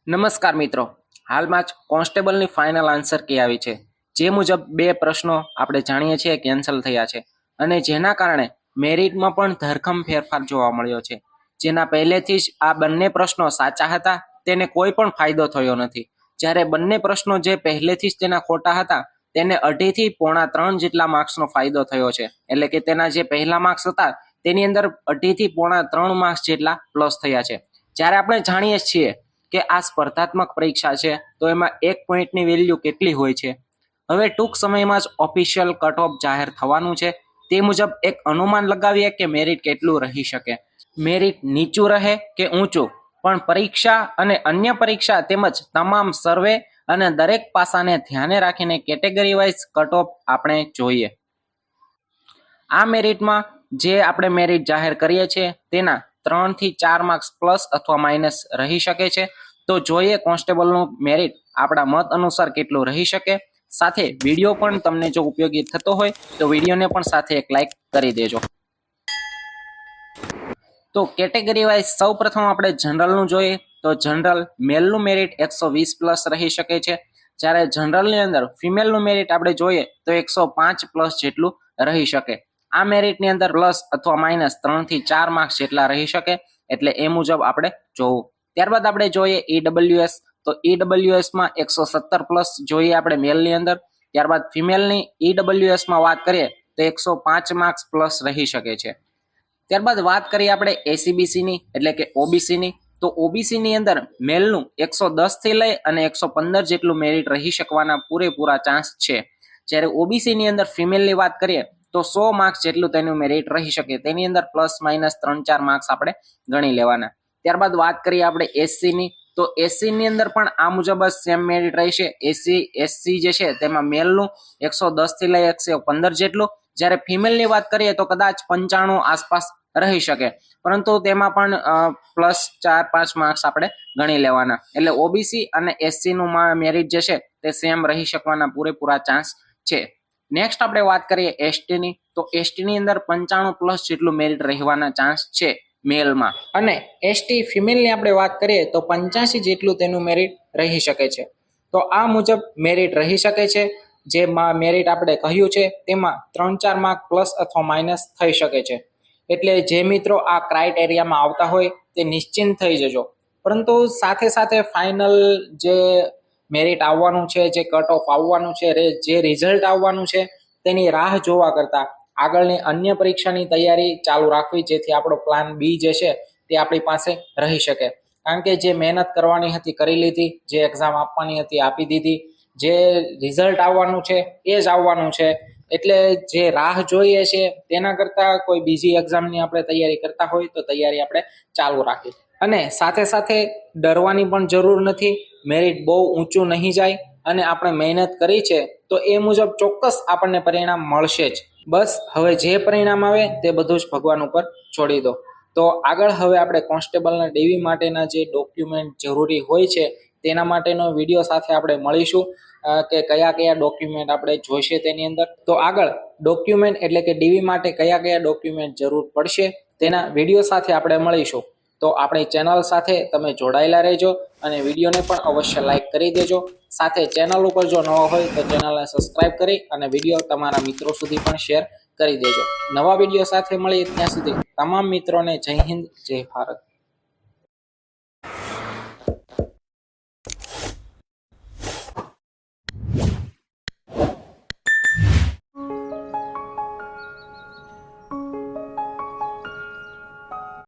નમસ્કાર મિત્રો, હાલમાં જ કોન્સ્ટેબલની ફાઇનલ આન્સર કી આવી છે, જે મુજબ બે પ્રશ્નો આપણે જાણીએ છીએ કેન્સલ થયા છે અને જેના કારણે મેરિટમાં પણ ધરખમ ફેરફાર જોવા મળ્યો છે. જેના પહેલેથી જ આ બંને પ્રશ્નો સાચા હતા તેને કોઈ પણ ફાયદો થયો નથી, જ્યારે બંને પ્રશ્નો જે પહેલેથી જ તેના ખોટા હતા તેને 2.5 થી 3.5 જેટલા માર્ક્સનો ફાયદો થયો છે. એટલે કે તેના જે પહેલા માર્ક્સ હતા તેની અંદર 2.5 થી 3.5 માર્ક્સ જેટલા પ્લસ થયા છે. જ્યારે આપણે જાણીએ છીએ કે આ સ્પર્ધાત્મક પરીક્ષા છે તો એમાં 1 પોઈન્ટની વેલ્યુ કેટલી હોય છે. હવે ટૂંક સમયમાં જ ઓફિશિયલ કટ ઓફ જાહેર થવાનું છે, તે મુજબ એક અનુમાન લગાવીએ કે મેરિટ કેટલું રહી શકે. મેરિટ નીચું રહે કે ઊંચું, પણ પરીક્ષા અને અન્ય પરીક્ષા તેમજ તમામ સર્વે અને દરેક પાસાને ધ્યાને રાખીને કેટેગરી વાઇઝ કટ ઓફ આપણે જોઈએ. આ મેરિટમાં જે આપણે મેરિટ જાહેર કરીએ છીએ તેના 3 થી 4 માર્ક્સ પ્લસ અથવા માઇનસ રહી શકે છે. તો જોઈએ કોન્સ્ટેબલનું મેરિટ આપણા મત અનુસાર કેટલું રહી શકે. સાથે વિડીયો પણ તમને જો ઉપયોગી થતો હોય તો વિડીયોને પણ સાથે એક લાઈક કરી દેજો. તો કેટેગરી વાઇઝ સૌ પ્રથમ આપણે જનરલનું જોઈએ તો જનરલ મેલનું મેરિટ 120 પ્લસ રહી શકે છે, જ્યારે જનરલની અંદર ફિમેલનું મેરિટ આપણે જોઈએ તો 105 પ્લસ જેટલું રહી શકે. આ મેરિટની અંદર પ્લસ અથવા માઇનસ 3 થી 4 માર્ક્સ જેટલા રહી શકે, એટલે એ મુજબ આપણે જોવું. ત્યારબાદ આપણે જોઈએ ઈડબ્લ્યુએસ, તો ઈડબ્લ્યુએસમાં 117 પ્લસ જોઈએ આપણે મેલની અંદર. ત્યારબાદ ફિમેલની ઈડબ્લ્યુએસમાં વાત કરીએ તો 105 માર્ક્સ પ્લસ રહી શકે છે. ત્યારબાદ વાત કરીએ આપણે એસીબીસીની એટલે કે ઓબીસીની, તો ઓબીસીની અંદર મેલનું 110 થી લઈ અને 115 જેટલું મેરિટ રહી શકવાના પૂરેપૂરા ચાન્સ છે, જ્યારે ઓબીસીની અંદર ફિમેલની વાત કરીએ તો 100 માર્ક્સ જેટલું તેનું મેરિટ રહી શકે. તેની અંદર પ્લસ માઇનસ 3-4 માર્ક્સ આપણે ગણી લેવાના. ત્યારબાદ વાત કરીએ આપણે એસસીની, તો એસસીની અંદર પણ આ મુજબ જ સેમ મેરિટ રહેશે. એસસી જે છે તેમાં મેલનું 110 થી લઈ 115 જેટલું, જ્યારે ફિમેલની વાત કરીએ તો કદાચ 95 આસપાસ રહી શકે, પરંતુ તેમાં પણ પ્લસ 4-5 માર્ક્સ આપણે ગણી લેવાના. એટલે ઓબીસી અને એસસીનું મેરિટ જે છે તે સેમ રહી શકવાના પૂરેપૂરા ચાન્સ છે. નેક્સ્ટ આપણે વાત કરીએ એસટીની, તો એસટીની અંદર 95 પ્લસ જેટલું મેરિટ રહેવાના ચાન્સ છે મેલમાં, અને એસટી ફિમેલની આપણે વાત કરીએ તો 85 જેટલું તેનું મેરિટ રહી શકે છે. તો આ મુજબ મેરિટ રહી શકે છે. જે મેરિટ આપણે કહ્યું છે તેમાં 3-4 માર્ક પ્લસ અથવા માઇનસ થઈ શકે છે. એટલે જે મિત્રો આ ક્રાઇટેરિયામાં આવતા હોય તે નિશ્ચિંત થઈ જજો. પરંતુ સાથે સાથે ફાઇનલ જે મેરિટ આવવાનું છે, જે કટ ઓફ આવવાનું છે, જે રિઝલ્ટ આવવાનું છે તેની રાહ જોવા કરતા આગળની અન્ય પરીક્ષાની તૈયારી ચાલુ રાખવી, જેથી આપણો પ્લાન બી જે છે તે આપણી પાસે રહી શકે. કારણ કે જે મહેનત કરવાની હતી કરી લીધી, જે એક્ઝામ આપવાની હતી આપી દીધી, જે રિઝલ્ટ આવવાનું છે એ જ આવવાનું છે. એટલે જે રાહ જોઈએ છે તેના કરતાં કોઈ બીજી એક્ઝામની આપણે તૈયારી કરતા હોય તો તૈયારી આપણે ચાલુ રાખી. અને સાથે સાથે ડરવાની પણ જરૂર નથી. મેરિટ બહુ ઊંચું નહીં જાય અને આપણે મહેનત કરી છે તો એ મુજબ ચોક્કસ આપણને પરિણામ મળશે જ. બસ હવે જે પરિણામ આવે તે બધું જ ભગવાન ઉપર છોડી દો. તો આગળ હવે આપણે કોન્સ્ટેબલના ડીવી માટેના જે ડોક્યુમેન્ટ જરૂરી હોય છે તેના માટેનો વિડીયો સાથે આપણે મળીશું કે કયા કયા ડોક્યુમેન્ટ આપણે જોઈશે તેની અંદર. તો આગળ ડોક્યુમેન્ટ એટલે કે ડીવી માટે કયા કયા ડોક્યુમેન્ટ જરૂર પડશે તેના વિડીયો સાથે આપણે મળીશું. તો આપણી ચેનલ સાથે તમે જોડાયેલા રહેજો અને વિડીયોને પણ અવશ્ય લાઈક કરી દેજો. સાથે ચેનલ ઉપર જો નવા હોય તો ચેનલને સબસ્ક્રાઇબ કરી અને વિડીયો તમારા મિત્રો સુધી પણ શેર કરી દેજો. નવા વિડીયો સાથે મળીએ ત્યાં સુધી તમામ મિત્રોને જય હિન્દ, જય ભારત.